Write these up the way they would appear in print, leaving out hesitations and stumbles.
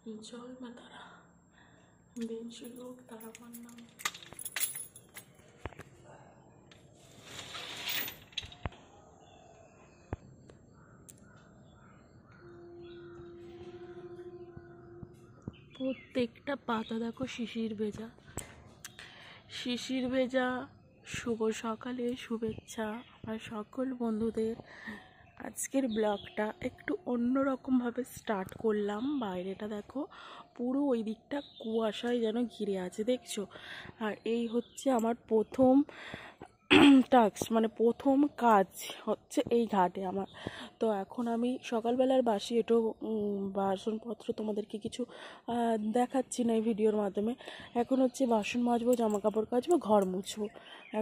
জয় মা তারা, বেঞ্চি লোক তারা নাম। প্রত্যেকটা পাতা দেখো শিশির ভেজা, শিশির ভেজা। শুভ সকালে শুভেচ্ছা আমার সকল বন্ধুদের। আজকের ব্লগটা একটু অন্যরকমভাবে স্টার্ট করলাম। বাইরেটা দেখো পুরো ওই দিকটা কুয়াশায় যেন ঘিরে আছে, দেখছো? আর এই হচ্ছে আমার প্রথম টাস্ক, মানে প্রথম কাজ হচ্ছে এই ঘাটে আমার। তো এখন আমি সকালবেলার বাসি একটু বাসনপত্র তোমাদেরকে কিছু দেখাচ্ছি না এই ভিডিওর মাধ্যমে। এখন হচ্ছে বাসন মাজবো, জামা কাপড় কাচবো, ঘর মুছবো,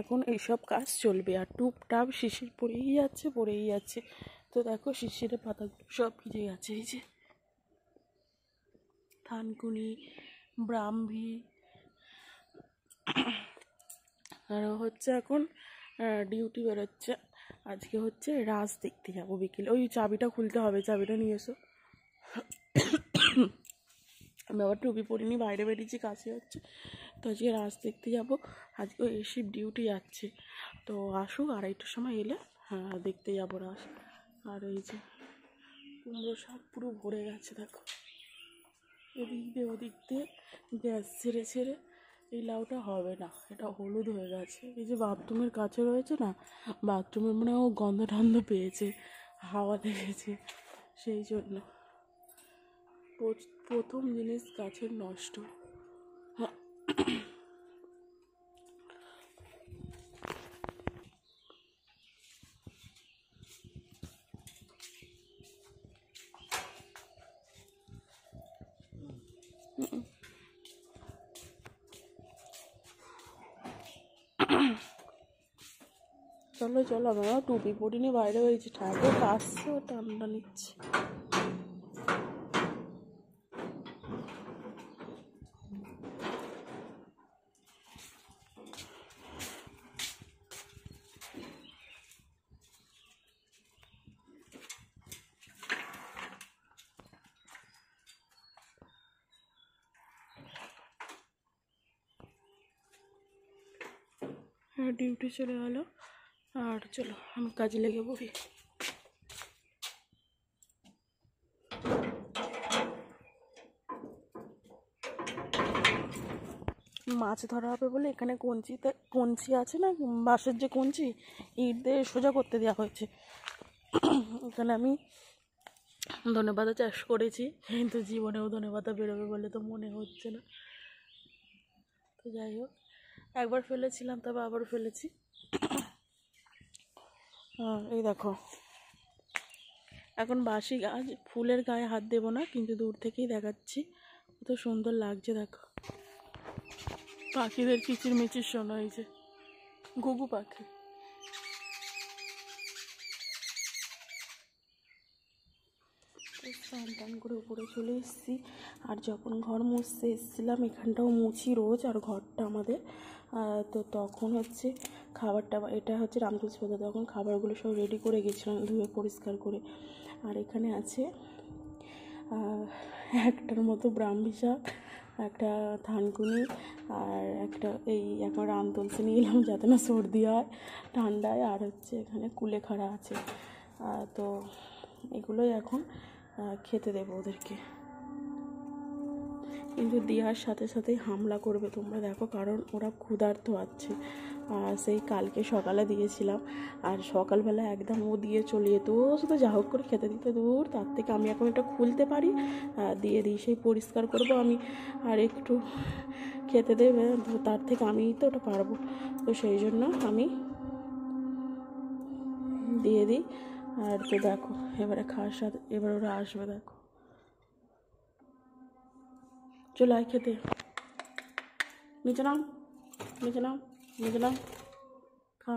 এখন এইসব কাজ চলবে। আর টুপটাপ শিশির পড়েই যাচ্ছে পড়েই যাচ্ছে। তো দেখো শিশিরের পাতাগুলো সব ভিজে গেছে। এই যে থানকুনি, ব্রাহ্মী। আর হচ্ছে এখন ডিউটি বেরোচ্ছে। আজকে হচ্ছে রাজ দেখতে যাবো বিকেলে। ওই চাবিটা খুলতে হবে, চাবিটা নিয়ে এসো। আমি আবার টুপি পরিনি, বাইরে বেরিয়েছি, কাছে হচ্ছে। তো আজকে রাজ দেখতে যাবো। আজকে ওই শিফট ডিউটি যাচ্ছে। তো আসুক, 2:30টার সময় এলে দেখতে যাবো রাজ। আর এই যে কুমড়ো শাক পুরো ভরে গেছে দেখো, এদিক দিয়ে ওদিক দিয়ে গ্যাস ছেড়ে ছেড়ে। এই লাউটা হবে না, এটা হলুদ হয়ে গেছে। এই যে বাথরুমের কাছে রয়েছে না, বাথরুমের মানে ও গন্ধ টন্ধ পেয়েছে, হাওয়া লেগেছে, সেই জন্য প্রথম জিনিস গাছের নষ্ট। চলো চলো, আমরা টুপি পরিনি, বাইরে হয়েছে, ঠাকুর আসছে, ও ঠান্ডা নিচ্ছে। ডিউটি চলে গেল। আর চলো আমি কাজে লেগে পড়ি। মাছ ধরা হবে বলে এখানে কঞ্চি আছে না, বাঁশের যে কঞ্চি, ইট দিয়ে সোজা করতে দেওয়া হয়েছে। এখানে আমি ধনেপাতা চাষ করেছি, কিন্তু জীবনেও ধনেপাতা বেরোবে বলে তো মনে হচ্ছে না। তো যাই হোক, একবার ফেলেছিলাম, তবে আবার ফেলেছি। এই দেখো, এখন বাসি গাছ, ফুলের গায়ে হাত দেবো না, কিন্তু দূর থেকেই দেখাচ্ছি কত সুন্দর লাগছে দেখো। পাখিদের কিচিরমিচির শোনা, হয়েছে ঘুঘু পাখি। স্নান টান করে উপরে চলে এসেছি। আর যখন ঘর মুছতে এসেছিলাম, এখানটাও মুছি রোজ, আর ঘরটা আমাদের, তো তখন হচ্ছে খাবারটা, এটা হচ্ছে রামতুলসী পাতা, তখন খাবারগুলো সব রেডি করে গেছিলাম ধুয়ে পরিষ্কার করে। আর এখানে আছে একটার মতো ব্রাহ্মী শাক, একটা থানকুনি, আর একটা এই এখন রামতুলসী নিয়ে এলাম যাতে না সর্দি হয় ঠান্ডায়। আর হচ্ছে এখানে কুলেখাড়া আছে। তো এগুলোই এখন খেতে দেবো ওদেরকে। কিন্তু দেওয়ার সাথে সাথেই হামলা করবে, তোমরা দেখো, কারণ ওরা ক্ষুধার্ত আছে। সেই কালকে সকালে দিয়েছিলাম, আর সকালবেলা একদম ও দিয়ে চলে যেত, ও শুধু যা হোক করে খেতে দিতে দূর। তার থেকে আমি এখন এটা খুলতে পারি, দিয়ে দিই, সেই পরিষ্কার করব আমি, আর একটু খেতে দেবে, তার থেকে আমি তো ওটা পারবো। তো সেই জন্য আমি দিয়ে দিই। আর তো দেখো এবারে খাওয়ার সাথে এবার ওরা আসবে, দেখো চলে আয় খেতে, নিচে নাও, নিচে নাও, নিচে নাও, খা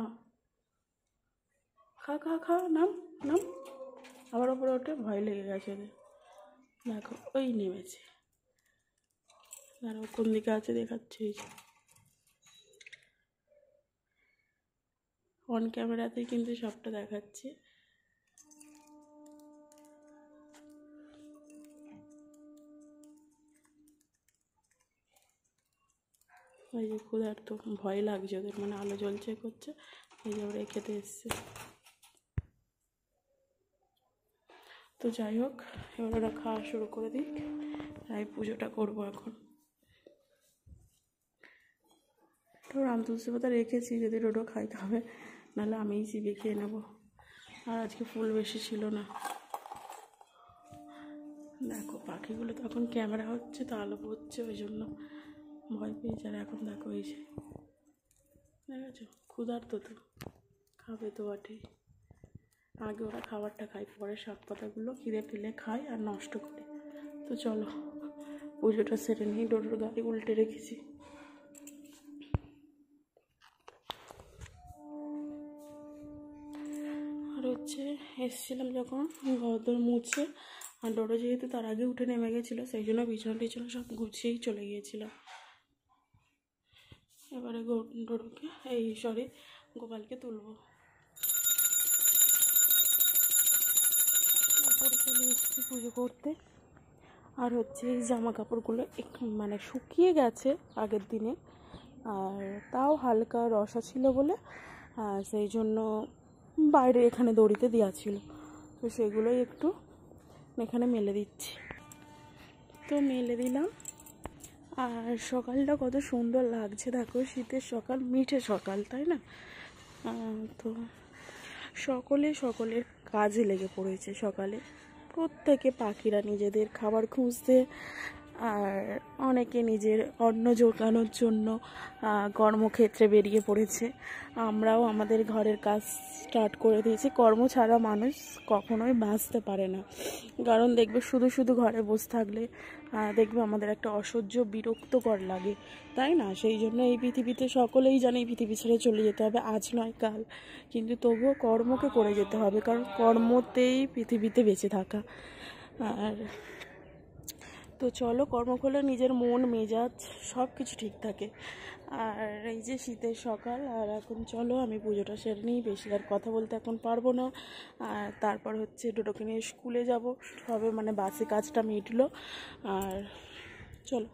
খা খা খা, নাম নাম। আবার ওপরে ওঠে, ভয় লেগে গেছে ওদের, দেখো ওই নেমেছে। আর কোন দিকে আছে দেখাচ্ছে, এই যে অন ক্যামেরাতেই কিন্তু সবটা দেখাচ্ছে। ওই যে ক্ষুধার্ত, ভয় লাগছে ওদের, মানে আলো জ্বলছে করছে, এই যে ওরা খেতে এসছে। তো যাই হোক, এবার ওরা খাওয়া শুরু করে দিক, তাই পুজোটা করবো এখন। তো রাম তুলসী পাতা রেখেছি, যদি ডোডো খাইতে হবে, নাহলে আমিই চিবিয়ে খেয়ে নেবো। আর আজকে ফুল বেশি ছিল না। দেখো পাখিগুলো তো এখন ক্যামেরা হচ্ছে তো আলো পড়ছে, ওই জন্য ভয় পেয়েছে। আর এখন দেখো এই যে দেখেছো, ক্ষুধার্ত তো খাবে তো বটেই। আগে ওরা খাবারটা খায়, পরে শাক পাতাগুলো খিদে টিলে খায় আর নষ্ট করে। তো চলো পুজোটা সেরে নিই। ডোডোর গাড়ি উল্টে রেখেছি। আর হচ্ছে এসেছিলাম যখন ঘর দর মুছে, আর ডোডো যেহেতু তার আগে উঠে নেমে গেছিলো, সেই জন্য বিছানা টিছানা সব গুছিয়েই চলে গিয়েছিলাম। এবারে ডোডোকে গোপালকে তুলবো। চলে এসেছি পুজো করতে। আর হচ্ছে এই জামা কাপড়গুলো মানে শুকিয়ে গেছে আগের দিনে, আর তাও হালকা রসা ছিল বলে সেই জন্য বাইরে এখানে দড়িতে দেওয়া ছিল, তো সেগুলোই একটু এখানে মেলে দিচ্ছি। তো মেলে দিলাম। আর সকালটা কত সুন্দর লাগছে দেখো, শীতের সকাল, মিঠে সকাল, তাই না? তো সকলের কাজে লেগে পড়েছে সকালে। প্রত্যেকে পাখিরা নিজেদের খাবার খুঁজতে, আর অনেকে নিজের অন্ন জোগানোর জন্য কর্মক্ষেত্রে বেরিয়ে পড়েছে। আমরাও আমাদের ঘরের কাজ স্টার্ট করে দিয়েছি। কর্ম ছাড়া মানুষ কখনোই বাঁচতে পারে না, কারণ দেখবে শুধু শুধু ঘরে বসে থাকলে দেখবে আমাদের একটা অসহ্য বিরক্তকর লাগে, তাই না? সেই জন্য এই পৃথিবীতে সকলেই জানে এই পৃথিবী ছেড়ে চলে যেতে হবে, আজ নয় কাল, কিন্তু তবুও কর্মকে করে যেতে হবে, কারণ কর্মতেই পৃথিবীতে বেঁচে থাকা। আর তো চলো, কর্ম করলে নিজের মন মেজাজ সব কিছু ঠিক থাকে। আর এই যে শীতের সকাল, আর এখন চলো আমি পুজোটা সেরে নিই, বেশি আর কথা বলতে এখন পারবো না। আর তারপর হচ্ছে ডোডোকে নিয়ে স্কুলে যাব, সবে মানে বাসে কাজটা মিটলো। আর চলো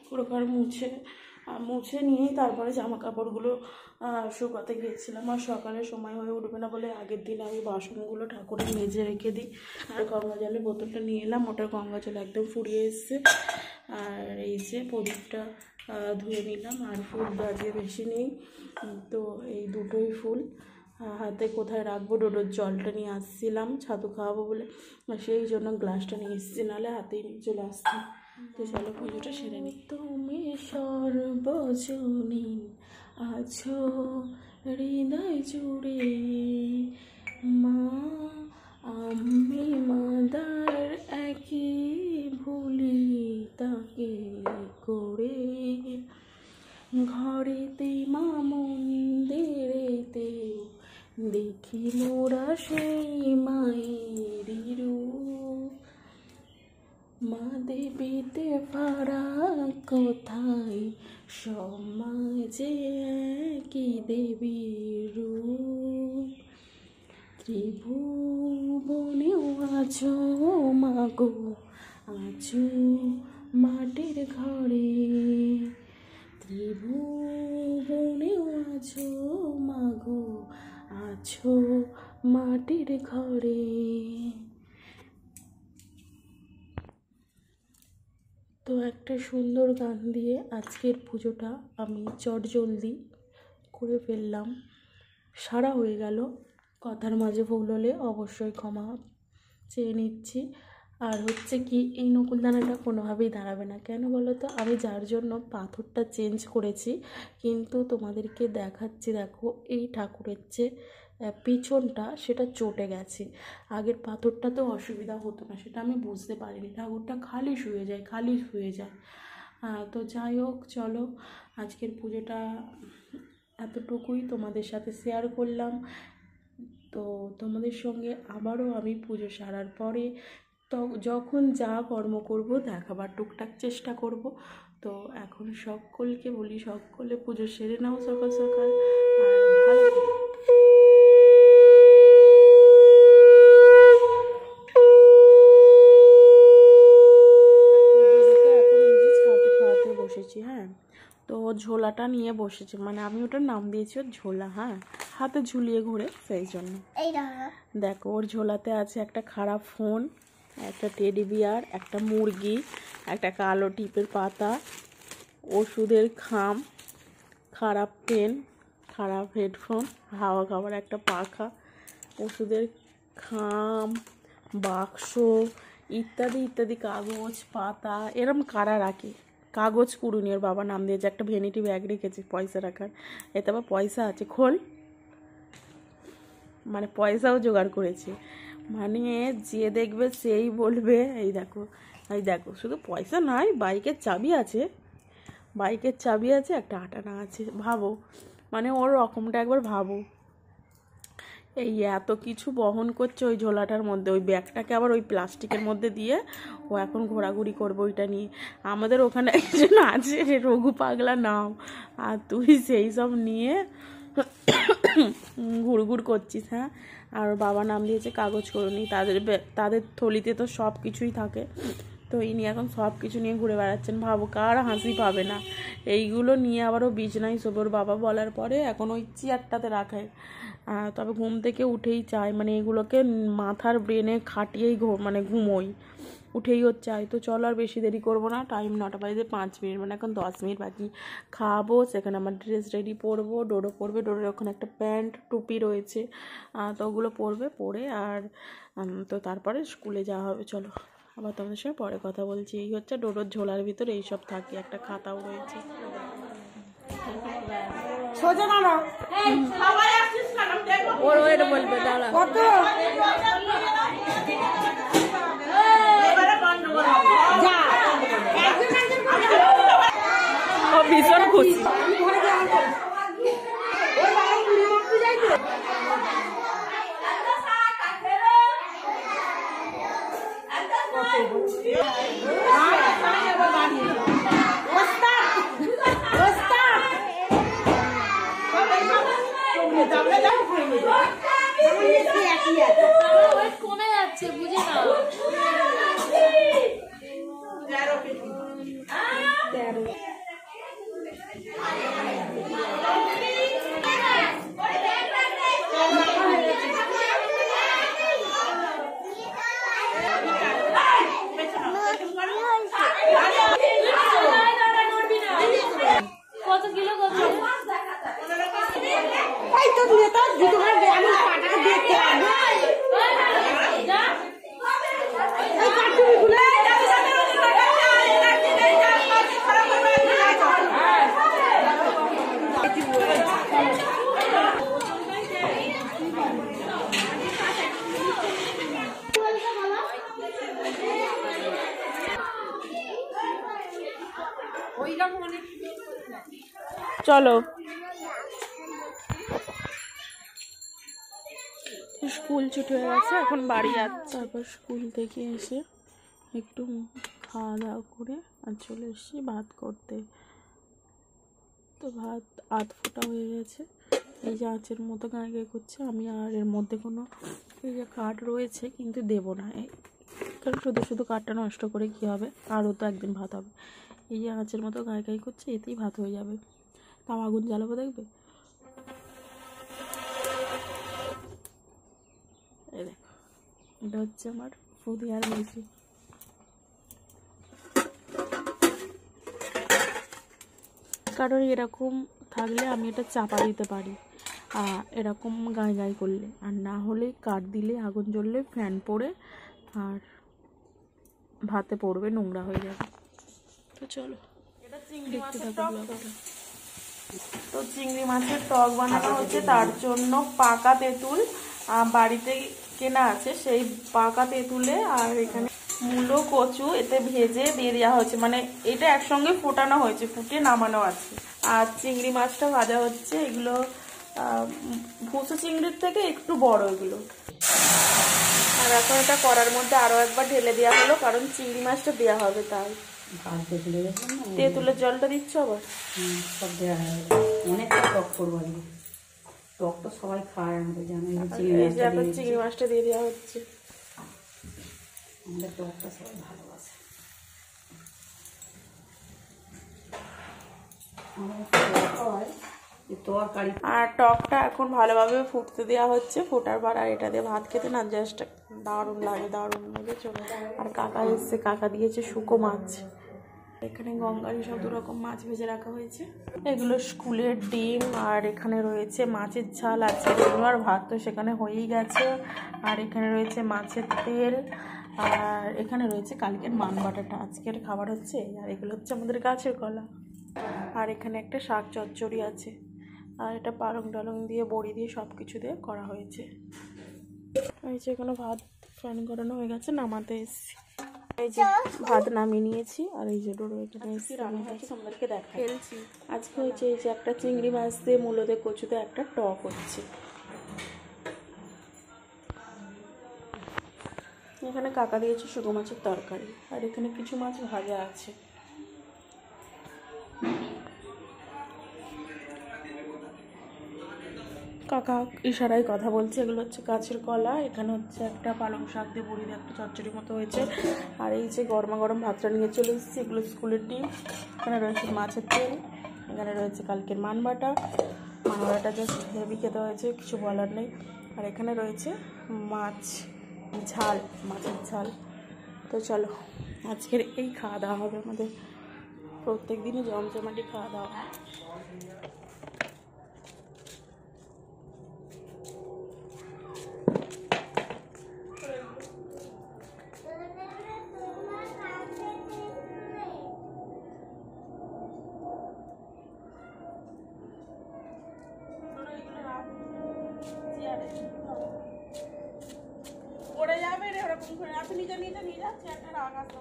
পুরোকার মুছে নিয়েই তারপরে জামা কাপড়গুলো শুকাতে গিয়েছিলাম। আর সকালে সময় হয়ে উঠবে না বলে আগের দিন আমি বাসনগুলো ঠাকুরে মেজে রেখে দিই। আর গঙ্গা জলের বোতলটা নিয়ে এলাম, ওটার গঙ্গা জল একদম ফুরিয়ে এসছে। আর এই যে প্রদীপটা ধুয়ে নিলাম। আর ফুল গাছে বেশি নেই, তো এই দুটোই ফুল হাতে কোথায় রাখবো। ডোডোর জলটা নিয়ে আসছিলাম ছাতু খাওয়াবো বলে, সেই জন্য গ্লাসটা নিয়ে এসেছি, নাহলে হাতেই নিয়ে চলে আসতাম। তো চলো পুজোটা সেরে নিই। তুমি সর্বজনীন আছো হৃদয় জুড়ে, মা আমি মাদার একই ভুলি তাকে করে, ঘরেতে মা মন্দিরেতে দেখি মোরা সেই মায়েরই রূপ, মা দেবীতে ফারাক কোথায়, সমাজে কি দেবীর রূপ, ত্রিভুবনেও আছো মাগো, আছো মাটির ঘরে, ত্রিভুবনেও আছো মাগো, আছো মাটির ঘরে। তো একটা সুন্দর গান দিয়ে আজকের পুজোটা আমি চটজলদি করে ফেললাম, সারা হয়ে গেল। কথার মাঝে ভুল হলে অবশ্যই ক্ষমা চেয়ে নিচ্ছি। আর হচ্ছে কি, এই নকুলদানাটা কোনোভাবেই দাঁড়াবে না, কেন বলো তো? আমি যার জন্য পাথরটা চেঞ্জ করেছি, কিন্তু তোমাদেরকে দেখাচ্ছি, দেখো এই ঠাকুরের যে পিছনটা সেটা চটে গেছে। আগের পাথরটা তো অসুবিধা হতো না, সেটা আমি বুঝতে পারিনি, ঠাকুরটা খালি শুয়ে যায়। তো যাই হোক, চলো আজকের পুজোটা এতটুকুই তোমাদের সাথে শেয়ার করলাম। তো তোমাদের সঙ্গে আবারও আমি পুজো সারার পরে তো যখন যা কর্ম করব দেখাবার টুকটাক চেষ্টা করব। তো এখন সকলকে বলি, সকলে পুজো সেরে নাও সকাল সকাল, আর ভালো তো ঝোলাটা নিয়ে বসেছে, মানে আমি ওটার নাম দিয়েছি ওর ঝোলা। হ্যাঁ, হাতে ঝুলিয়ে ঘুরে, সেই জন্য। দেখো ওর ঝোলাতে আছে একটা খারাপ ফোন, একটা টেডি বিয়ার, একটা মুরগি, একটা কালো টিপের পাতা, ওষুধের খাম, খারাপ পেন, খারাপ হেডফোন, হাওয়া খাবার একটা পাখা, ওষুধের খাম, বাক্স, ইত্যাদি ইত্যাদি, কাগজ পাতা। এরম কারা রাখে? কাগজ কুড়ুনি ওর বাবা নাম দিয়েছে, একটা ভ্যানিটি ব্যাগ রেখেছে পয়সা রাখার, এতে আবার পয়সা আছে, খোল। মানে পয়সাও জোগাড় করেছে, মানে যে দেখবে সেই বলবে এই দেখো, এই দেখো। শুধু পয়সা নয়, বাইকের চাবি আছে, বাইকের চাবি আছে, একটা আটানা আছে। ভাবো, মানে ওর রকমটা একবার ভাবো। এই এত কিছু বহন করছে ওই ঝোলাটার মধ্যে, ওই ব্যাগটাকে আবার ওই প্লাস্টিকের মধ্যে দিয়ে ও এখন ঘোরাঘুরি করবে ওইটা নিয়ে। আমাদের ওখানে একজন আছে রঘু পাগলা নাম, আর তুই সেই সব নিয়ে ঘুরঘুর করছিস। হ্যাঁ, আর বাবা নাম দিয়েছে কাগজ করুনি। তাদের থলিতে তো সব কিছুই থাকে, তো ইনি এখন সব কিছু নিয়ে ঘুরে বেড়াচ্ছেন। ভাবো কার হাসি পাবে না? এইগুলো নিয়ে আবারও বিছনায় শোবে। ওর বাবা বলার পরে এখন ওই চেয়ারটাতে রাখে, তবে ঘুম থেকে উঠেই চায়, মানে এগুলোকে মাথার ব্রেনে খাটিয়েই মানে ঘুমোই, উঠেই ওর চাই। তো চলো আর বেশি দেরি করবো না, টাইম 9টা বাজে 5 মিনিট, মানে এখন 10 মিনিট বাকি। খাবো, সেখানে আমার ড্রেস রেডি পরবো, ডোরো পরবে, ডোরের ওখানে একটা প্যান্ট টুপি রয়েছে, তো ওগুলো পরবে, পরে আর তো তারপরে স্কুলে যাওয়া হবে। চলো আবার তোমাদের সঙ্গে পরে কথা বলছি। এই হচ্ছে ডোরোর ঝোলার ভিতরে এইসব থাকে, একটা খাতাও রয়েছে। সোজা মানো ওর ওইটা বলবে দাঁড়া কত যা ও ভীষণ খুশি। কমে যাচ্ছে, বুঝে না। কত কিলো কত? এই তো নেতা দুটো করে আমি পাটা দেখতে আসবো এই কাটুগুলো চলো স্কুল ছুটি হয়ে গেছে, এখন বাড়ি যাচ্ছে। তারপর স্কুল থেকে এসে একটু খাওয়া দাওয়া করে আর চলে এসেছি ভাত করতে। তো ভাত আধ ফোটা হয়ে গেছে, এই যে আঁচের মতো গায়ে গায়ে করছে। আমি আর এর মধ্যে কোনো এই যে কাঠ রয়েছে কিন্তু দেবো না, কারণ শুধু শুধু কাঠটা নষ্ট করে কী হবে, আরও তো একদিন ভাত হবে। এই যে আঁচের মতো গায়ে গায়ে করছে, এতেই ভাত হয়ে যাবে। তাও আগুন জ্বালাবো, দেখবে। এই দেখো, এটা হচ্ছে আমার ফুদিয়ার মেশিন। কারণ এরকম থাকলে আমি এটা চাপা দিতে পারি, এরকম গায়ে গায়ে করলে। আর না হলে কাঠ দিলে, আগুন জ্বললে ফ্যান পড়ে আর ভাতে পড়বে, নোংরা হয়ে যাবে। তো চলো এটা চিংড়ি মাছের টক। তো চিংড়ি মাছের টক বানানো হচ্ছে, তার জন্য পাকা তেঁতুল বাড়িতে কেনা আছে, সেই পাকা তেঁতুলে আর এখানে মূলো কচু এতে ভেজে দিয়ে দেওয়া হয়েছে, মানে এটা একসঙ্গে ফোটানো হয়েছে, ফুটিয়ে নামানো আছে। আর চিংড়ি মাছটা ভাজা হচ্ছে, এগুলো ভুসো চিংড়ির থেকে একটু বড় এগুলো। আর এখন এটা কড়ার মধ্যে আরো একবার ঢেলে দেওয়া হলো, কারণ চিংড়ি মাছটা দেওয়া হবে তাই। তেঁতুলের জলটা দিচ্ছ আবার? সব দেওয়া হয়, অনেকটা টক করবো আজকে। টক তো সবাই খায়, আমাদের জানো। চিংড়ি মাছটা দিয়ে দেওয়া হচ্ছে। আমাদের টকটা সবাই ভালোবাসে। তরকারি আর টকটা এখন ভালোভাবে ফুটতে দেওয়া হচ্ছে, ফোটার পর আর এটা দিয়ে ভাত খেতে না জাস্ট দারুণ লাগে চলে। আর কাকা এসছে, কাকা দিয়েছে শুকো মাছ, এখানে গঙ্গারি সব 2 রকম মাছ ভেজে রাখা হয়েছে। এগুলো স্কুলের ডিম, আর এখানে রয়েছে মাছের ঝাল। আজকে রবিবার, ভাত তো সেখানে হয়েই গেছে। আর এখানে রয়েছে মাছের তেল, আর এখানে রয়েছে কালকের মান বাটাটা। আজকের খাবার হচ্ছে। আর এগুলো হচ্ছে আমাদের গাছের কলা। আর এখানে একটা শাক চচ্চড়ি আছে, আর এটা পালং টালং দিয়ে বড়ি দিয়ে সব কিছু দিয়ে করা হয়েছে। এই যে এখানে ভাত ফ্যান করানো হয়ে গেছে, নামাতে এসেছি। এই যে ভাত নামিয়ে নিয়েছি। আর এই যে ডোরো এখানে এসে রান্না হচ্ছে, তোমাদেরকে দেখাচ্ছি। আজকে হচ্ছে এই যে একটা চিংড়ি মাছ দিয়ে মূলো দিয়ে কচু দিয়ে একটা টক হচ্ছে। এখানে কাকা দিয়েছে শুকনো মাছের তরকারি, আর এখানে কিছু মাছ ভাজা আছে। কাকা ইশারায় কথা বলছে। এগুলো হচ্ছে গাছের কলা। এখানে হচ্ছে একটা পালং শাক দিয়ে বড়ি দিয়ে একটা চচ্চড়ি মতো হয়েছে। আর এই যে গরমা গরম ভাতটা নিয়ে চলে এসেছি, এগুলো স্কুলের ডিম। এখানে রয়েছে মাছের তেল, এখানে রয়েছে কালকের মান বাটাটা জাস্ট হেভি খেতে হয়েছে, কিছু বলার নেই। আর এখানে রয়েছে মাছের ঝাল। তো চলো, আজকের এই খাওয়া দাওয়া হবে আমাদের। প্রত্যেক দিনই জমজমাটি খাওয়া দাওয়া। পড়ে যাবে রে ওরকম করে। আপনি নিয়ে যাচ্ছে একটা রাগ আসতে।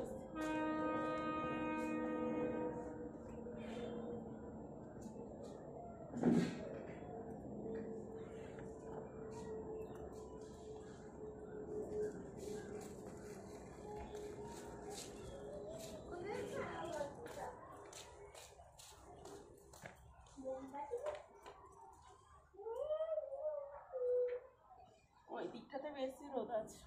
ওই দিকটাতে বেশি রোদ আছে।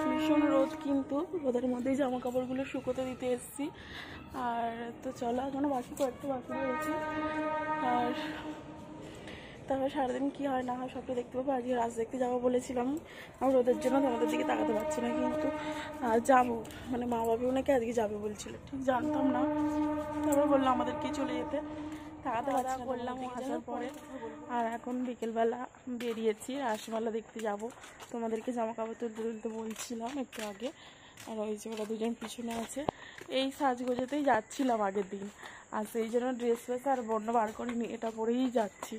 ভীষণ রোদ, কিন্তু রোদের মধ্যেই জামা কাপড়গুলো শুকোতে দিতে এসেছি। আর তো চলো, এখনো কয়েকটা বাকি রয়েছে। আর তারপরে সারাদিন কী হয় না হয় সবটা দেখতে পাবো। আজকে রাজ দেখতে যাবো বলেছিলাম, আমি রোদের জন্য তোমাদের দিকে তাকাতে পারছি না, কিন্তু যাবো। মানে মা বাবাও নাকি আজকে যাবে বলছিল, ঠিক জানতাম না। তারপরে বললাম আমাদেরকে চলে যেতে, তাকাতে পারছি না, বললাম আসার পরে। আর এখন বিকেলবেলা বেরিয়েছি রাসমেলা দেখতে যাব। তোমাদেরকে জামা কাপড় তুলতে বলছিলাম একটু আগে। আর ওই যে ওরা দুজন পিছনে আছে। এই সাজগোজেতেই যাচ্ছিলাম আগের দিন, আর সেই জন্য ড্রেস ফ্রেস আর বর্ণ বার করিনি, এটা পরেই যাচ্ছি।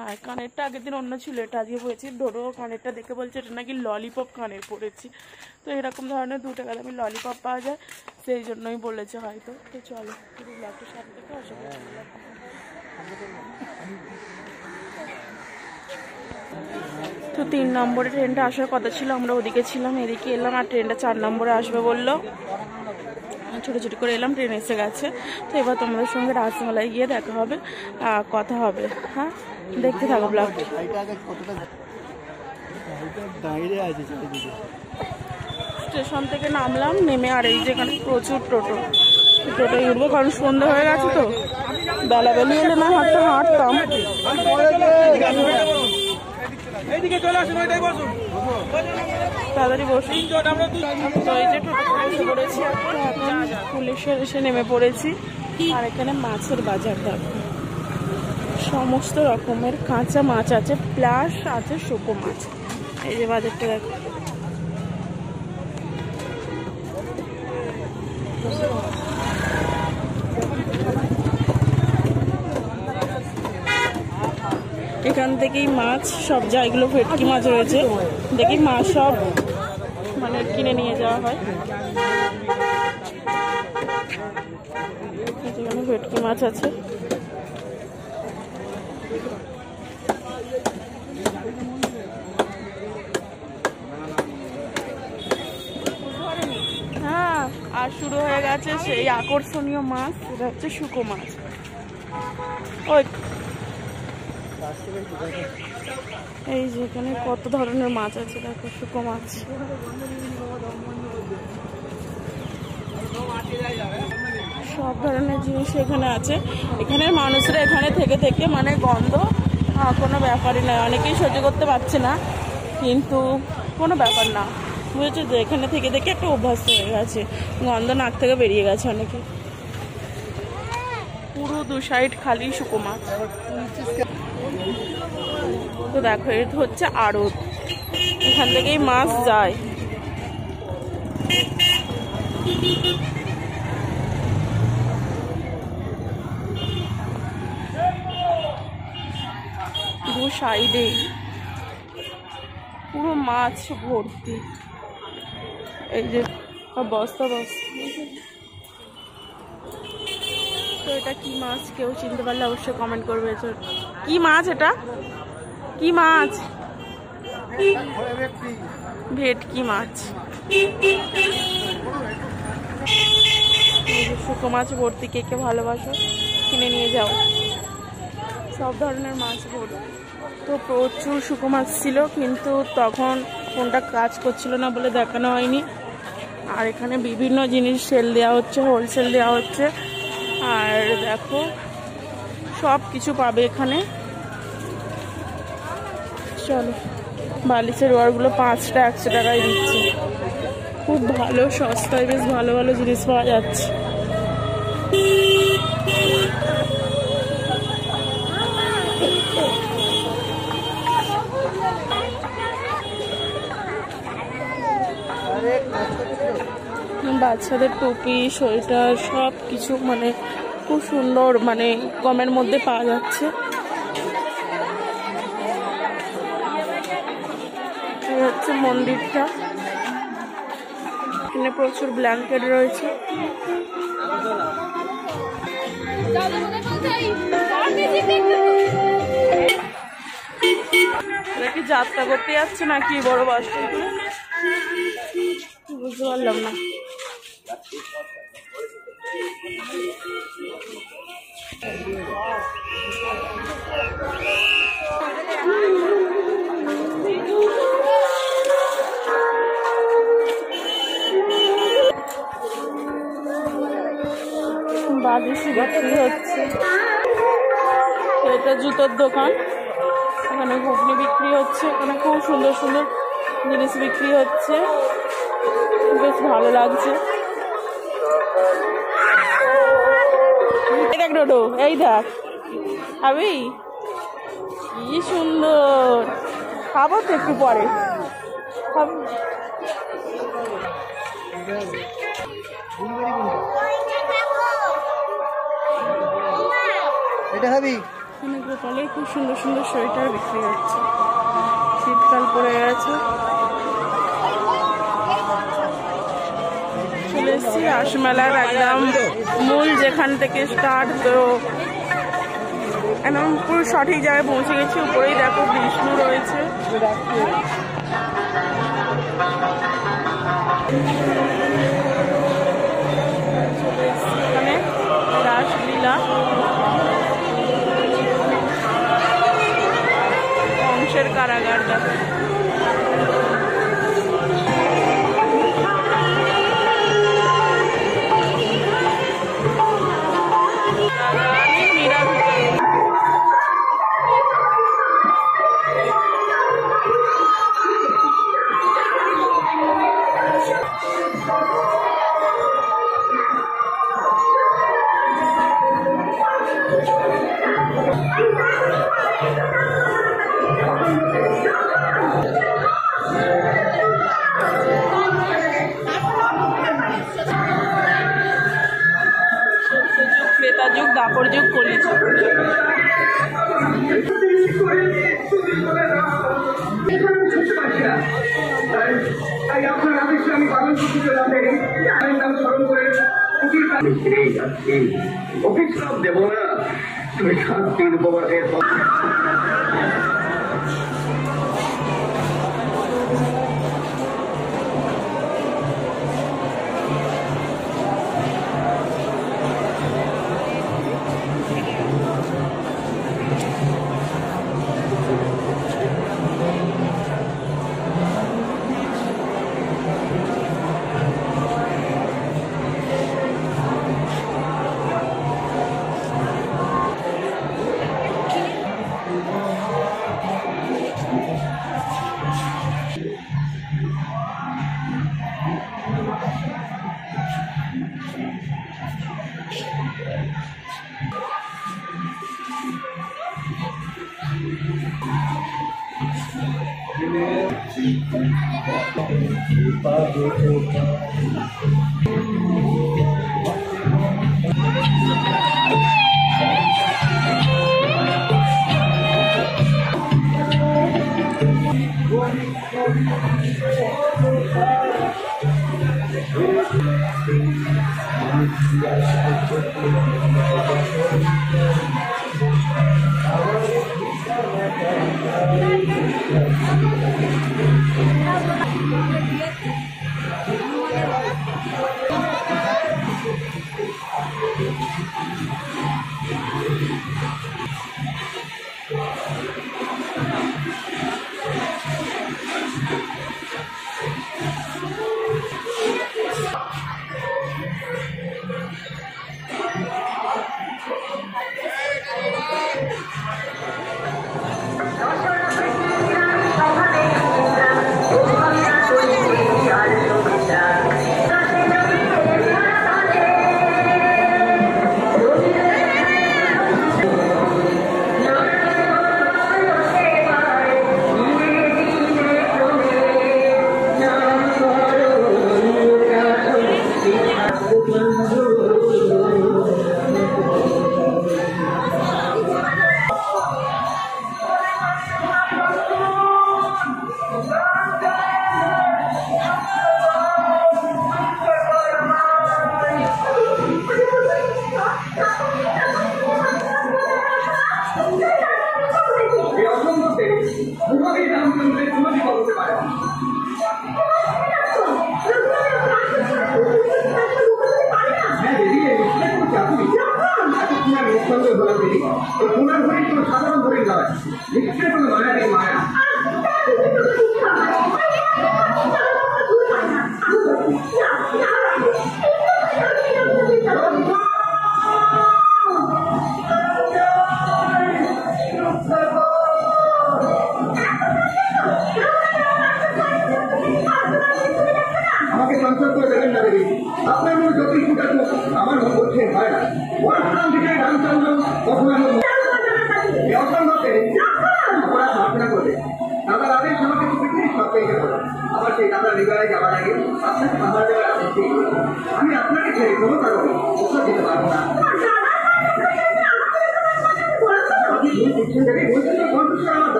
আর কানেরটা আগের দিন অন্য ছিল, এটা আজকে পরেছি। ডোরো কানেরটা দেখে বলছে এটা নাকি ললিপপ কানের পরেছি। তো এরকম ধরনের 2 টাকা দামি ললিপপ পাওয়া যায়, সেই জন্যই বলেছে হয়তো। তো চলো, পুরো ব্লগটার সাথে থেকে আশা করছি। তো 3 নম্বরে ট্রেনটা আসার কথা ছিল, আমরা ওদিকে ছিলাম, এদিকে এলাম। আর ট্রেনটা 4 নম্বরে আসবে বললো। ছোটো করে এলাম, ট্রেন এসে গেছে। তো এবার তোমাদের সঙ্গে রাসমেলায় গিয়ে দেখা হবে, কথা হবে। হ্যাঁ, দেখতে থাকো ব্লগটি। স্টেশন থেকে নামলাম, নেমে আর এই যেখানে প্রচুর টোটোয় উঠবো, কারণ সন্ধ্যা হয়ে গেছে। তো বেলাবেলি হলে না হাঁটতাম। তাড়াতাড়ি বসি। তো এই যে টোটো পড়েছি, এখন পুলিশের এসে নেমে পড়েছি। আর এখানে মাছের বাজার দেখো, সমস্ত রকমের কাঁচা মাছ আছে, প্লাস আছে শুকো মাছ। এই যে বাজারটা দেখো। এখান থেকেই মাছ সব যা এগুলো ভেটকি মাছ রয়েছে, দেখি মাছ সব মানে কিনে নিয়ে যাওয়া হয়। এখানে ভেটকি মাছ আছে। হ্যাঁ, আর শুরু হয়ে গেছে সেই আকর্ষণীয় মাছ, সেটা হচ্ছে শুকো মাছ। ওই এই যে এখানে কত ধরনের মাছ আছে দেখো, শুকো মাছ। সব ধরনের জিনিস এখানে আছে। এখানের মানুষরা এখানে থেকে থেকে মানে গন্ধ কোনো ব্যাপারই নয়, অনেকেই সহ্য করতে পারছে না, কিন্তু কোনো ব্যাপার না, বুঝেছো তো। এখানে থেকে থেকে একটা অভ্যাস হয়ে গেছে, গন্ধ নাক থেকে বেরিয়ে গেছে অনেকে। পুরো দু সাইড খালি শুকো মাছ। তো দেখো এটা হচ্ছে আড়ত, এখান থেকেই মাছ যায়। দু সাইডে পুরো মাছ ভর্তি, এই যে বস্তা বস্তা। তো এটা কি মাছ কেউ চিনতে পারলে অবশ্যই কমেন্ট করবে। কি মাছ এটা? কি মাছ? ভেটকি মাছ। শুকো মাছ ভর্তি, কে কে ভালোবাসো কিনে নিয়ে যাও। সব ধরনের মাছ ভর্তি। তো প্রচুর শুকো মাছ ছিল, কিন্তু তখন ফোনটা কাজ করছিল না বলে দেখানো হয়নি। আর এখানে বিভিন্ন জিনিস সেল দেওয়া হচ্ছে, হোলসেল দেওয়া হচ্ছে। আর দেখো সব কিছু পাবে এখানে। চলো, বালিশের ওয়ারগুলো 5টা 100 টাকায় দিচ্ছে, খুব ভালো, সস্তায় বেশ ভালো ভালো জিনিস পাওয়া যাচ্ছে। বাচ্চাদের টুপি, সোয়েটার সব কিছু মানে খুব সুন্দর, মানে কমের মধ্যে পাওয়া যাচ্ছে। এই হচ্ছে মন্দিরটা, এখানে প্রচুর ব্ল্যাঙ্কেট রয়েছে। কি যাত্রা করতে যাচ্ছে নাকি বড় বাস? বুঝতে পারলাম না। বালিশি বিক্রি হচ্ছে। এটা জুতোর দোকান, এখানে ঘুগনি বিক্রি হচ্ছে, এখানে খুব সুন্দর সুন্দর জিনিস বিক্রি হচ্ছে, বেশ ভালো লাগছে। দেখ ডোডো, এই দেখ খাবি, কি সুন্দর। খাবো তো একটু পরে, খাবো। গোপালের খুব সুন্দর সুন্দর সোয়েটার বিক্রি হচ্ছে, শীতকাল পড়ে গেছে। চলে এসেছি রাসমেলার একদম মূল যেখান থেকে স্টার্ট, তো একদম পুরো সঠিক জায়গায় পৌঁছে গেছি। উপরেই দেখো বিষ্ণু রয়েছে। এখানে রাসলীলা, কংসের কারাগার দেখো। যুগ, দাপর যুগ, কলি যুগ। অভিশাপ দেব না, তুমি 7 দিন উপবাসের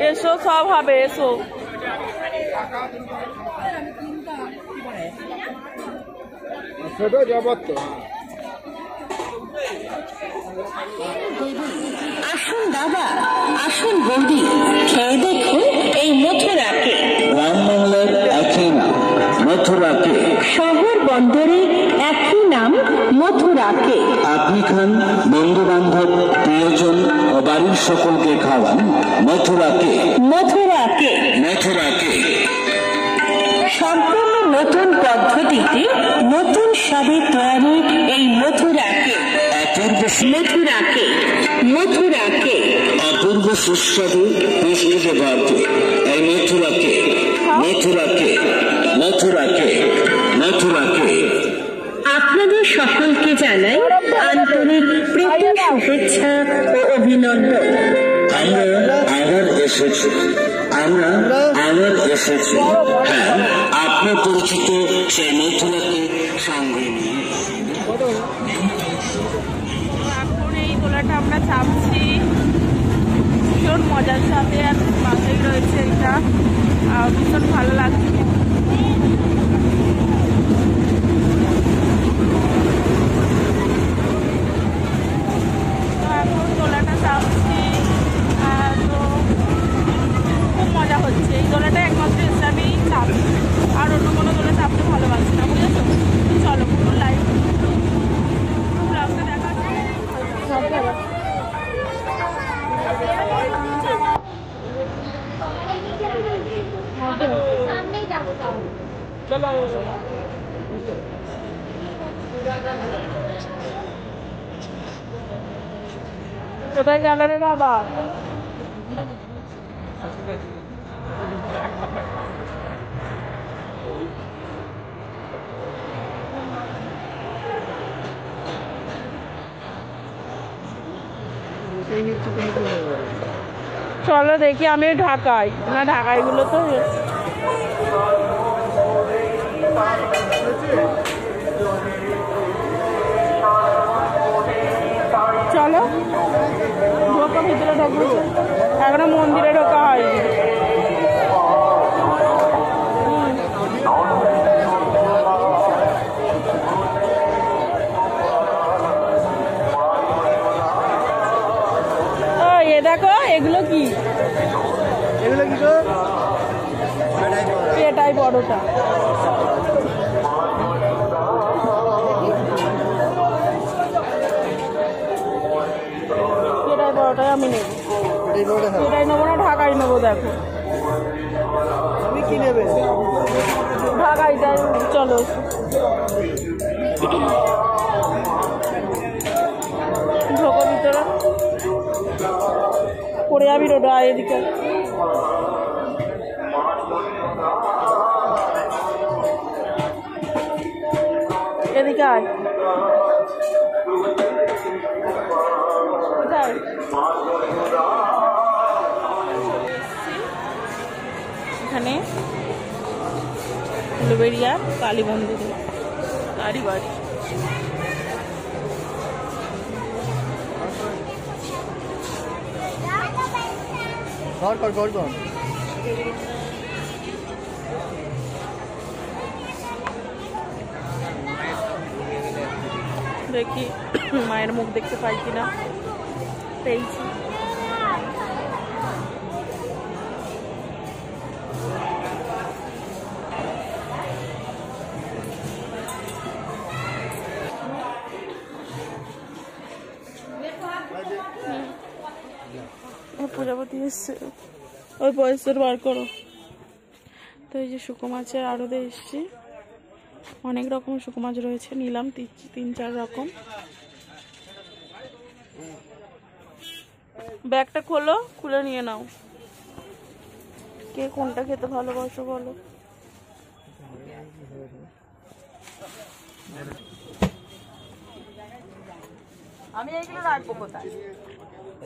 এসো, সব হবে, এসো। ছোট জগৎ তো আসুন দাদা, আসুন বৌদি, খেয়ে দেখুন এই মথুরাকে। রামবাংলার একই নাম মথুরাকে, শহর বন্দরে একই নাম মথুরাকে। আপনি খান, বন্ধু বান্ধব প্রিয়জন ও বাড়ির সকলকে খাওয়ান মথুরাকে। মথুরাকে মথুরাকে সম্পূর্ণ নতুন পদ্ধতিতে নতুন স্বাদে তৈরি এই মথুরাকে। অপূর্ব মথুরাকে মথুরাকে অপূর্ব সুস্বাদু পুষ্টিতে ভরপুর এই মথুরাকে মথুরাকে মথুরাকে মথুরাকে। আপনাদের সকলকে জানাই আন্তরিক প্রীতি, শুভেচ্ছা ও অভিনন্দন। আমরা আবার এসেছি, আমরা আবার এসেছি। হ্যাঁ, আপনার পরিচিত সেই মথুরাকে সঙ্গে নিয়ে। এখন এই দোলাটা আমরা চাপছি ভীষণ মজার সাথে, আর পাশেই রয়েছে এটা, ভীষণ ভালো লাগছে। তো এখন দোলাটা চাপছি, তো খুব মজা হচ্ছে। এই দোলাটা একমাত্র হিসাবেই চাপছি, আর অন্য কোনো দোলা চাপতে ভালোবাসি না, বুঝেছো? চলো পুরো লাইভ ব্লগটা দেখা কোথায় গেল রে বাবা? চলো দেখি, আমি ঢাকাই না, ঢাকাইগুলো তো চলো ঢোকা, ভিতরে ঢোকবো। এখনো মন্দিরে ঢোকা হয়নি। এ দেখো, এগুলো কি? এগুলো কি গো? এটাই বড়টা। এটাই বড়টাই আমি নেব। এটাই নেবো না, ঢাকাই নেবো। দেখো তুমি কি নেবে? ঢাকাইটাই চলো। ঢোকো ভিতরে, পড়ে যাবি রোড। আয় এদিকে, এদিকে আয়। কোথায়? এখানে উলুবেড়িয়া কালী মন্দিরে কালী বাড়ি। দেখি মায়ের মুখ দেখতে পাই কিনা। পেয়েছি। প্রজাপতি এসছে, ওই পয়সার বার করো। তো এই যে শুকো মাছের আড়তে এসছি, অনেক রকম শুকো মাছ রয়েছে, নিলাম 3-4 রকম। ব্যাগটা খোলো, খুলে নিয়ে নাও। কে কোনটা খেতে ভালোবাসো বলো। আমি এইগুলো রাখবো কোথায়?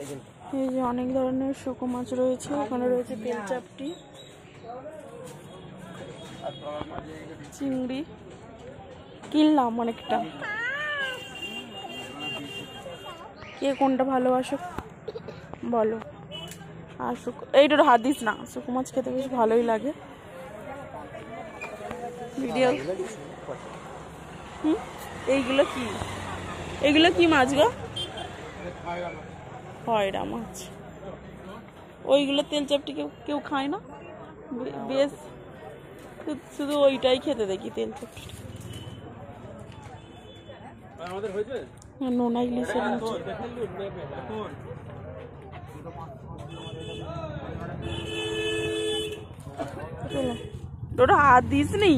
এই যে অনেক ধরনের শুকো মাছ রয়েছে, ওখানে রয়েছে তেল চাপটি, চিংড়ি কিনলাম অনেকটা। কে কোনটা ভালোবাসো বলো। আর এইটা হাত দিস না, শুকো মাছ খেতে বেশ ভালোই লাগে। ভিডিও এইগুলো কি, এগুলো কি মাছ গো? খয়রা মাছ। ওইগুলো তেল চাপটি কেউ কেউ খায় না, বেশ শুধু ওইটাই খেতে দেখি তেল চাপটি। নোনা ইলিশের মতো। তোরা হাত দিস নি।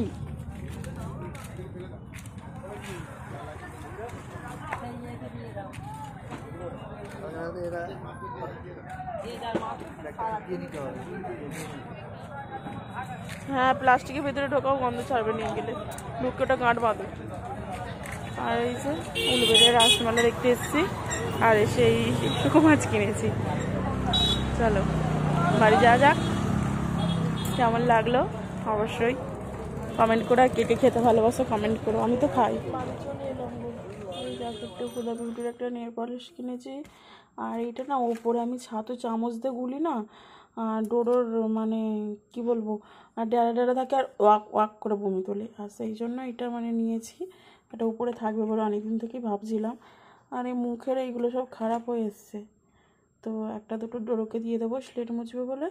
হ্যাঁ, প্লাস্টিকের ভেতরে ঢোকাও, গন্ধ ছাড়বে নিয়ে গেলে। ঢুকে ওটা গাঁট বাঁধো। আর এই যে উলবেড়িয়া রাসমালা দেখতে এসেছি, আর এসে এই শুকো মাছ কিনেছি। চলো বাড়ি যাওয়া যাক। কেমন লাগলো অবশ্যই কমেন্ট করো, আর কে কে খেতে ভালোবাসো কমেন্ট করো। আমি তো খাই। বাড়ি চলে এলাম। এই জ্যাকেটটা হুদা বিউটির একটা নেল পলিশ কিনেছি। আর এইটা না ওপরে আমি ছাতু চামচ দিয়ে গুলি না, ডোরোর মানে কি বলবো, আর ডেরা ডেরা থাকে আর ওয়াক ওয়াক করে বমি তোলে। আর সেই জন্য এটা মানে নিয়েছি, এটা উপরে থাকবে বলে অনেকদিন থেকেই ভাবছিলাম। আর এই মুখের এইগুলো সব খারাপ হয়ে এসছে, তো একটা দুটো ডোরোকে দিয়ে দেবো স্লেট মুছবে বলে।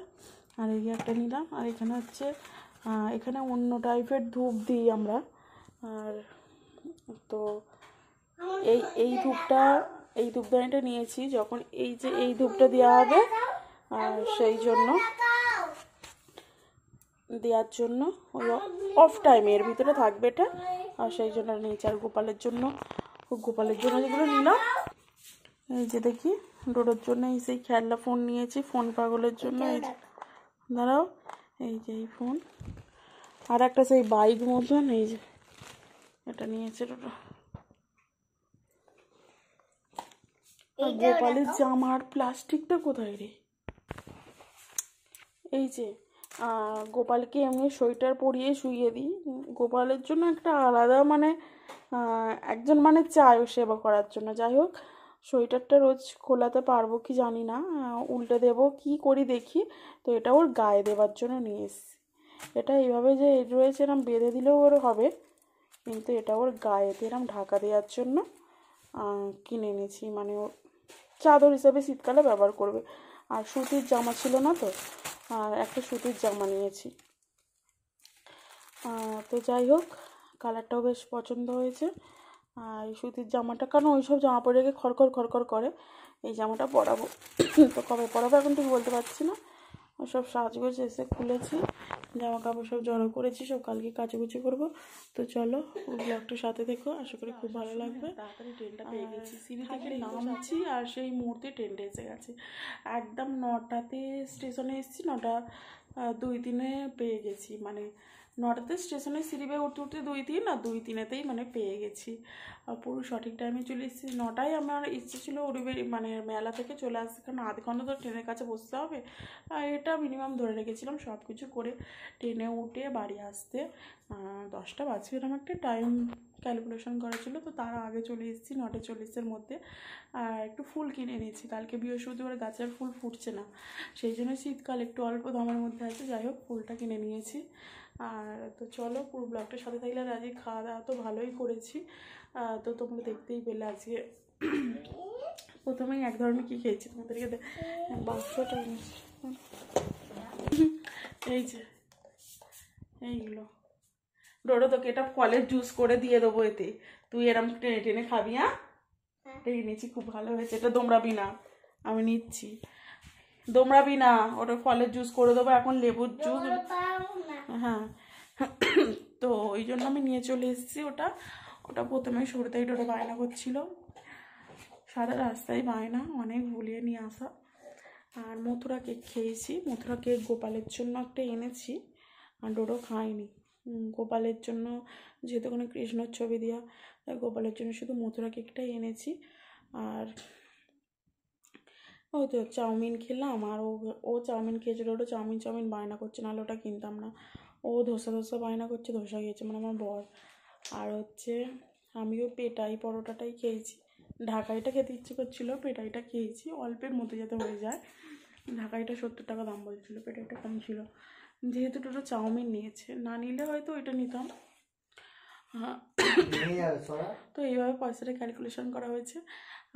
আর এই একটা নিলাম। আর এখানে হচ্ছে এখানে অন্য টাইপের ধূপ দিই আমরা। আর তো এই ধূপদানিটা নিয়েছি যখন এই যে এই ধূপটা দেওয়া হবে, আর সেই জন্য দেওয়ার জন্য ওই অফ টাইমে এর ভিতরে থাকবে এটা, আর সেই জন্য নিয়েছি। আর গোপালের জন্য যেগুলো নিলাম, এই যে দেখি ডোডোর জন্য এই সেই খেলনা ফোন নিয়েছি, ফোন পাগলের জন্য। এই দাঁড়াও, এই যে এই ফোন, আর একটা সেই বাইক মতন, এই যে এটা নিয়েছে ডোডো। আর গোপালের জামার প্লাস্টিকটা কোথায় রে? এই যে গোপালকে এমনি সোয়েটার পরিয়ে শুইয়ে দিই, গোপালের জন্য একটা আলাদা মানে একজন মানে চায় ও সেবা করার জন্য। যাই হোক, সোয়েটারটা রোজ খোলাতে পারবো কি জানি না, উল্টে দেবো কি করি দেখি। তো এটা ওর গায়ে দেওয়ার জন্য নিয়ে এসেছি। এটা এইভাবে যে রয়েছে এরম বেঁধে দিলেও ওর হবে, কিন্তু এটা ওর গায়েতে এরম ঢাকা দেওয়ার জন্য কিনে এনেছি, মানে ওর চাদর হিসাবে শীতকালে ব্যবহার করবে। আর সুতির জামা ছিল না তো, আর একটা সুতির জামা নিয়েছি। তো যাই হোক, কালারটাও বেশ পছন্দ হয়েছে। আর এই সুতির জামাটা, কারণ ওইসব জামা পরে রেখে খড়খড় খড়খড় করে, এই জামাটা পরাবো। তো কবে পরাবো এখন ঠিক বলতে পারছি না। সব সাজগোজ এসে খুলেছি, জামা কাপড় সব জড়ো করেছি, সব কালকে কাচাকুচি করবো। তো চলো ব্লগটার সাথে দেখো, আশা করি খুব ভালো লাগবে। তাড়াতাড়ি ট্রেনটা পেয়ে গেছি, সিঁড়ি থেকে নামছি আর সেই মুহূর্তে ট্রেনটা এসে গেছে। একদম 9টাতে স্টেশনে এসেছি, 9টা 2-3 পেয়ে গেছি। মানে 9টাতে স্টেশনে সিঁড়ি বেয়ে উঠতে উঠতে 2-3 আর 2-3-তেই মানে পেয়ে গেছি। আর পুরো সঠিক টাইমে চলে এসেছি। 9টায় আমার ইচ্ছে ছিল মানে মেলা থেকে চলে আসছে, কারণ আধ ঘন্টা তো ট্রেনের কাছে বসতে হবে। আর এটা মিনিমাম ধরে রেখেছিলাম। সব কিছু করে ট্রেনে উঠে বাড়ি আসতে 10টা বাজবে, এরকম একটা টাইম ক্যালকুলেশন করা ছিল। তো তার আগে চলে এসেছি, 9:40-এর মধ্যে। আর একটু ফুল কিনে নিয়েছি, কালকে বৃহস্পতিবার গাছের ফুল ফুটছে না, সেই জন্য শীতকাল একটু অল্প দামের মধ্যে আছে। যাই হোক, ফুলটা কিনে নিয়েছি। আর তো চলো পুরো ব্লগটার সাথে থাকলে। আর আজকে খাওয়া দাওয়া তো ভালোই করেছি, তো তোমরা দেখতেই পেলে। আজকে প্রথমেই এক ধরনের কী খেয়েছি তোমাদেরকে বাক্সটা এই যে এইগুলো ডোডো, তোকে এটা ফলের জুস করে দিয়ে দেবো, এতে তুই এরম টেনে টেনে খাবি। হ্যাঁ, এই নিয়েছি, খুব ভালো হয়েছে। এটা দোমড়াবি না, আমি নিচ্ছি, দোমড়াবি না, ওটা ফলের জুস করে দেবো এখন, লেবুর জুস। হ্যাঁ, তো ওই জন্য আমি নিয়ে চলে এসেছি। ওটা প্রথমে শুরুতেই ডোডো বায়না করছিল, সারা রাস্তায় বায়না, অনেক ভুলিয়ে নিয়ে আসা। আর মথুরা কেক খেয়েছি, মথুরা কেক গোপালের জন্য একটা এনেছি, আর ডোডো খায়নি। গোপালের জন্য যেহেতু ওখানে কৃষ্ণর ছবি দেওয়া, তাই গোপালের জন্য শুধু মথুরা কেকটাই এনেছি। আর ওই তো চাউমিন খেলাম, আর ও চাউমিন খেয়েছিল, ওটা চাউমিন বায়না করছে, নাহলে ওটা কিনতাম না। ও ধোসা বায়না করছে, ধোসা খেয়েছে মানে আমার বর। আর হচ্ছে আমিও পেটাই পরোটাটাই খেয়েছি। ঢাকাইটা খেতে ইচ্ছে করছিলো, পেটাইটা খেয়েছি অল্পের মধ্যে যাতে হয়ে যায়। ঢাকাইটা 70 টাকা দাম বলছিল, পেটাইটা কম ছিল। যেহেতু টোটো চাউমিন নিয়েছে, না নিলে হয়তো ওইটা নিতাম। তো এইভাবে পয়সাটা ক্যালকুলেশন করা হয়েছে।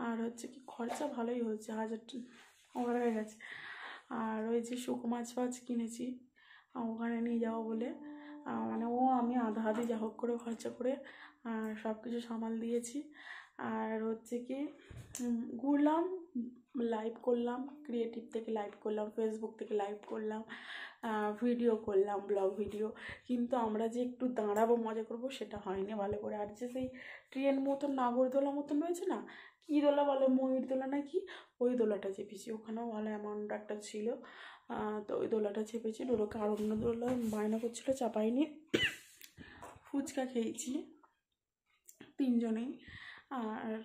আর হচ্ছে কি খরচা ভালোই হয়েছে, 1000 ওভার হয়ে গেছে। আর ওই যে শুকো মাছ কিনেছি ওখানে নিয়ে যাবো বলে, মানে ও আমি আধা আধি যা হোক করে খরচা করে সব কিছু সামাল দিয়েছি। আর হচ্ছে কি ঘুরলাম, লাইভ করলাম, ক্রিয়েটিভ থেকে লাইভ করলাম, ফেসবুক থেকে লাইভ করলাম, ভিডিও করলাম, ব্লগ ভিডিও। কিন্তু আমরা যে একটু দাঁড়াবো মজা করবো সেটা হয়নি ভালো করে। আর যে সেই ট্রেন মতন নাগরদোলা মতন রয়েছে না, কী দোলা বলে, ময়ূর দোলা না কি, ওই দোলাটা চেপেছি। ওখানেও ভালো অ্যামাউন্ট একটা ছিল, তো ওই দোলাটা চেপেছি। ডোলোকে আর অন্য দোলা বায়না করছিল, চাপাইনি। ফুচকা খেয়েছি 3 জনেই। আর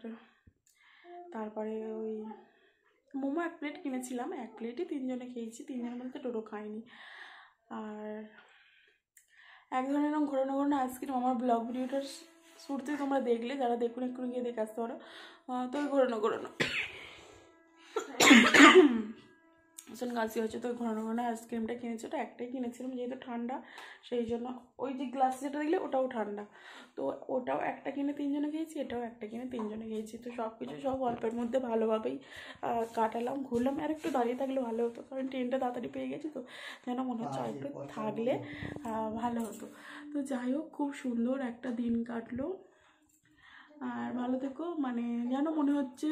তারপরে ওই মোমো 1 প্লেট কিনেছিলাম, 1 প্লেটই 3 জনে খেয়েছি, 3 জনের মধ্যে টোটো খাইনি। আর এক ধরনের এরকম ঘোরানো আইসক্রিম আমার ব্লগ ভিডিওটার শুরুতে তোমরা দেখলে, যারা দেখুন একটু গিয়ে দেখে আসতে পারো। তো ওই ঘোরানো ভীষণ কাশি হচ্ছে, তো ঘন আইসক্রিমটা কিনেছি। ওটা একটাই কিনেছিলাম যেহেতু ঠান্ডা, সেই জন্য। ওই যে গ্লাস যেটা দেখলে ওটাও ঠান্ডা, তো ওটাও একটা কিনে 3 জনে খেয়েছি, এটাও একটা কিনে 3 জনে খেয়েছি। তো সব কিছু সব অল্পের মধ্যে ভালোভাবেই কাটালাম, ঘুরলাম। আর একটু দাঁড়িয়ে থাকলে ভালো হতো, কারণ ট্রেনটা তাড়াতাড়ি পেয়ে গেছি, তো যেন মনে হচ্ছে আর একটু থাকলে ভালো হতো। তো যাই হোক, খুব সুন্দর একটা দিন কাটলো। আর ভালো থেকো, মানে যেন মনে হচ্ছে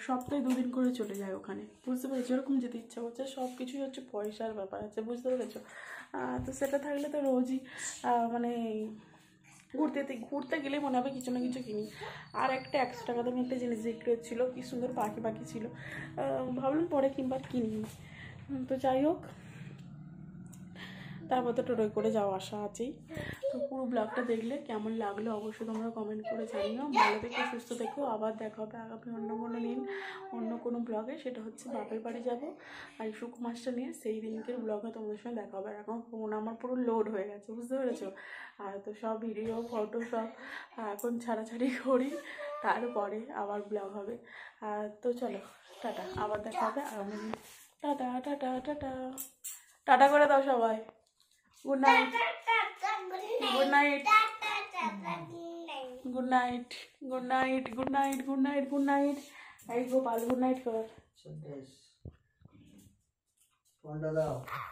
সপ্তাহে 2 দিন করে চলে যায় ওখানে, বুঝতে পেরেছো? এরকম যেতে ইচ্ছা করছে। সব কিছুই হচ্ছে পয়সার ব্যাপার আছে, বুঝতে পেরেছো? তো সেটা থাকলে তো রোজই মানে ঘুরতে গেলে মনে হবে কিছু না কিছু কিনি। আর একটা 100 টাকা দামি একটা জিনিস বিক্রি হচ্ছিলো, কি সুন্দর পাখি ছিল, ভাবলাম পরে কিংবা কিনি। তো যাই হোক, তারপর তো টোটোয় করে যাওয়া আসা আছেই। তো পুরো ব্লগটা দেখলে কেমন লাগলো অবশ্যই তোমরা কমেন্ট করে জানিও। ভালো থেকো, সুস্থ থেকো। আবার দেখা হবে আগামী অন্য কোনো দিন অন্য কোনো ব্লগে, সেটা হচ্ছে বাপের বাড়ি যাবো আর শুকো মাছটা নিয়ে, সেই দিনকের ব্লগে তোমাদের সঙ্গে দেখা হবে। আর এখন ফোন আমার পুরো লোড হয়ে গেছে, বুঝতে পেরেছো? আর তো সব ভিডিও ফটো সব এখন ছাড়াছাড়ি করি, তারপরে আবার ব্লগ হবে। তো চলো, টাটা, আবার দেখা হবে আগামী দিন। টাটা টাটা টাটা টাটা করে দাও সবাই। Good night, good night, good night, good night, good night, good night, good night. এই গোপাল গুড নাইট কর। ফোনটা দাও।